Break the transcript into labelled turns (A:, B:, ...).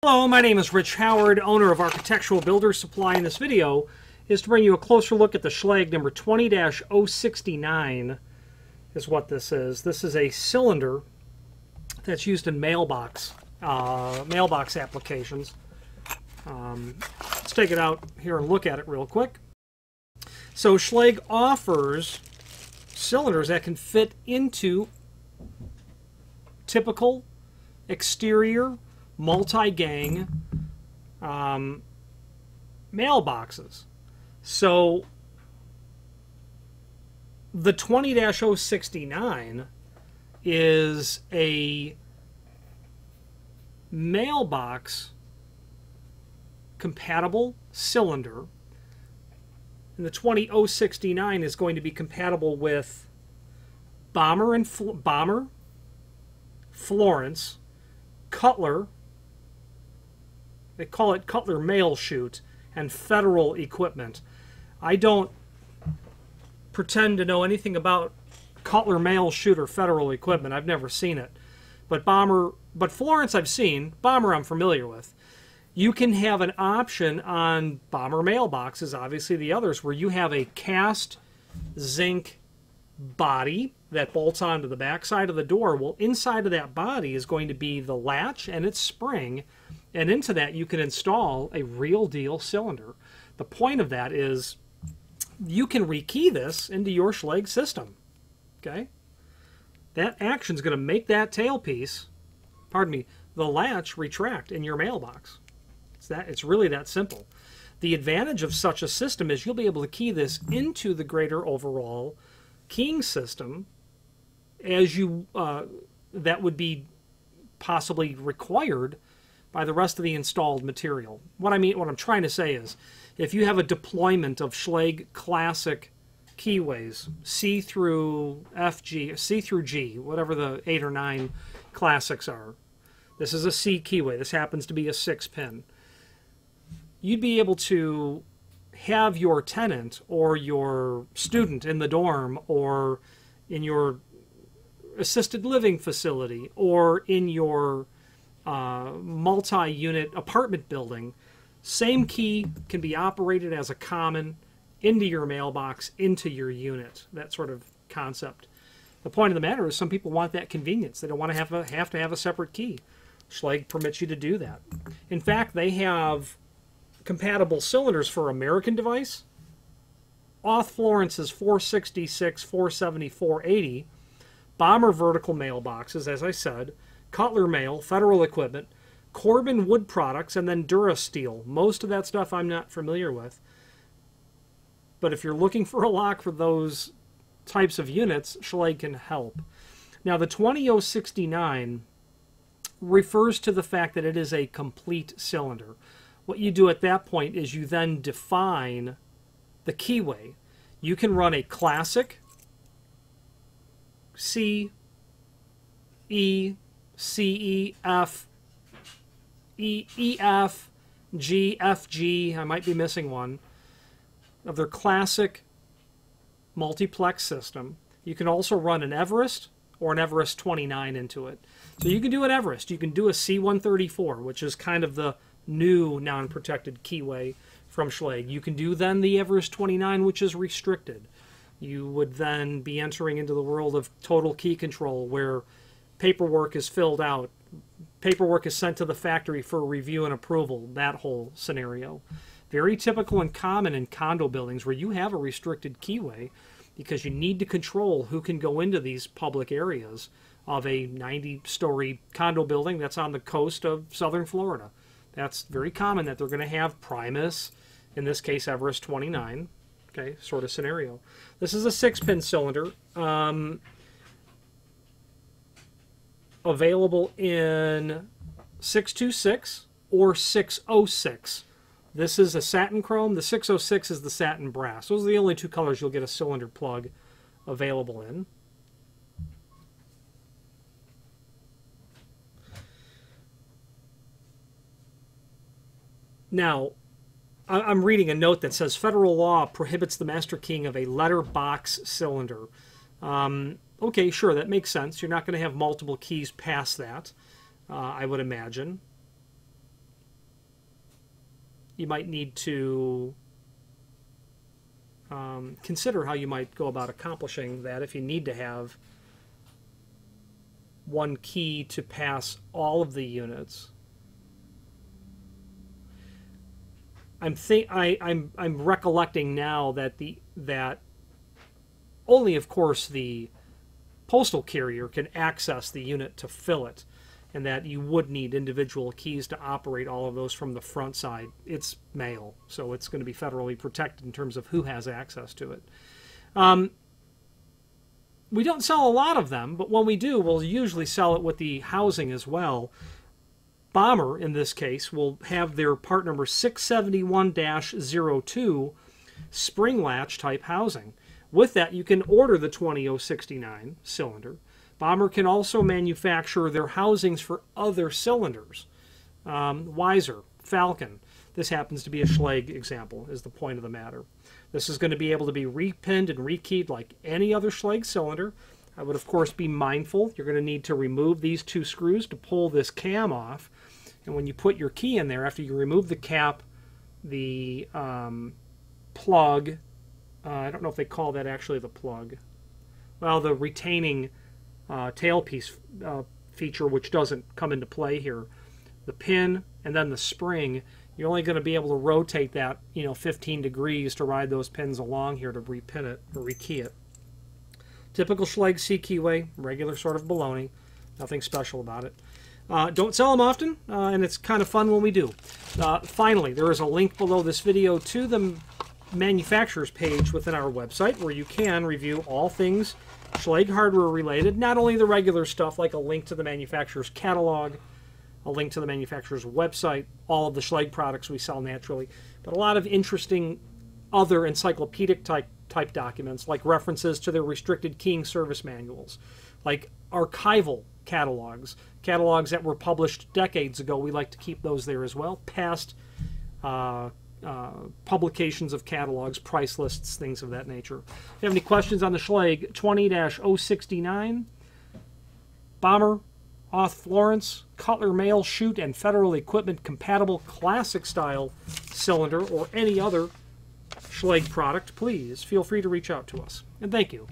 A: Hello, my name is Rich Howard, owner of Architectural Builders Supply. In this video is to bring you a closer look at the Schlage number 20-069 is what this is. This is a cylinder that's used in mailbox applications. Let's take it out here and look at it real quick. So Schlage offers cylinders that can fit into typical exterior multi-gang mailboxes. So the 20-069 is a mailbox compatible cylinder, and the 20-069 is going to be compatible with Bommer, Florence, Cutler, they call it Cutler mail chute, and Federal equipment. I don't pretend to know anything about Cutler mail chute or Federal equipment. I've never seen it. But Florence I've seen. Bomber I'm familiar with. You can have an option on Bomber mailboxes, obviously the others, where you have a cast zinc body that bolts onto the back side of the door. Well, inside of that body is going to be the latch and its spring, and into that you can install a real deal cylinder. The point of that is you can rekey this into your Schlage system. Okay? That action is going to make that tailpiece, pardon me, the latch retract in your mailbox. It's really that simple. The advantage of such a system is you'll be able to key this into the greater overall keying system as you that would be possibly required by the rest of the installed material. What I'm trying to say is, if you have a deployment of Schlage classic keyways, C through G, whatever the 8 or 9 classics are. This is a C keyway. This happens to be a 6-pin. You'd be able to have your tenant or your student in the dorm or in your assisted living facility or in your multi-unit apartment building, same key can be operated as a common into your mailbox, into your unit, that sort of concept. The point of the matter is some people want that convenience. They don't want to have to have a separate key. Schlage permits you to do that. In fact, they have compatible cylinders for American device. Off Florence is 466, 470, 480. Bomber vertical mailboxes, as I said. Cutler mail, Federal equipment. Corbin wood products, and then Durasteel. Most of that stuff I'm not familiar with. But if you're looking for a lock for those types of units, Schlage can help. Now the 20-069 refers to the fact that it is a complete cylinder. What you do at that point is you then define the keyway. You can run a classic C, E, CE, F, EF, G, FG, I might be missing one, of their classic multiplex system. You can also run an Everest or an Everest 29 into it. So you can do an Everest. You can do a C134, which is kind of the new non-protected keyway from Schlage. You can do then the Everest 29, which is restricted. You would then be entering into the world of total key control, where paperwork is filled out, paperwork is sent to the factory for review and approval, that whole scenario. Very typical and common in condo buildings where you have a restricted keyway because you need to control who can go into these public areas of a 90-story condo building that's on the coast of southern Florida. That's very common that they're going to have Primus, in this case Everest 29, okay, sort of scenario. This is a 6-pin cylinder, available in 626 or 606. This is a satin chrome. The 606 is the satin brass. Those are the only two colors you'll get a cylinder plug available in. Now, I'm reading a note that says federal law prohibits the master keying of a letterbox cylinder. Okay, sure, that makes sense. You're not going to have multiple keys past that, I would imagine. you might need to consider how you might go about accomplishing that if you need to have one key to pass all of the units. I'm recollecting now that that only, of course, the postal carrier can access the unit to fill it, and that you would need individual keys to operate all of those from the front side. It's mail, so it's going to be federally protected in terms of who has access to it. We don't sell a lot of them, but when we do, we'll usually sell it with the housing as well. Bommer, in this case, will have their part number 671-02 spring latch type housing. With that, you can order the 20069 cylinder. Bommer can also manufacture their housings for other cylinders. Weiser, Falcon. This happens to be a Schlage example, is the point of the matter. This is going to be able to be repinned and rekeyed like any other Schlage cylinder. I would, of course, be mindful. You're going to need to remove these two screws to pull this cam off. And when you put your key in there, after you remove the cap, the plug, I don't know if they call that actually the plug. Well, the retaining tailpiece feature, which doesn't come into play here. The pin and then the spring, you're only going to be able to rotate that, 15 degrees to ride those pins along here to repin it or rekey it. Typical Schlage C keyway, regular sort of baloney, nothing special about it. Don't sell them often, and it's kind of fun when we do. Finally, there is a link below this video to the manufacturer's page within our website where you can review all things Schlage hardware related, not only the regular stuff like a link to the manufacturer's catalog, a link to the manufacturer's website, all of the Schlage products we sell naturally, but a lot of interesting other encyclopedic type documents like references to their restricted keying service manuals, like archival catalogs that were published decades ago. We like to keep those there as well. Past publications of catalogs, price lists, things of that nature. If you have any questions on the Schlage 20-069, Bomber, Oth Florence, Cutler Mail Chute, and Federal Equipment compatible classic style cylinder, or any other Schlage product, please feel free to reach out to us. And thank you.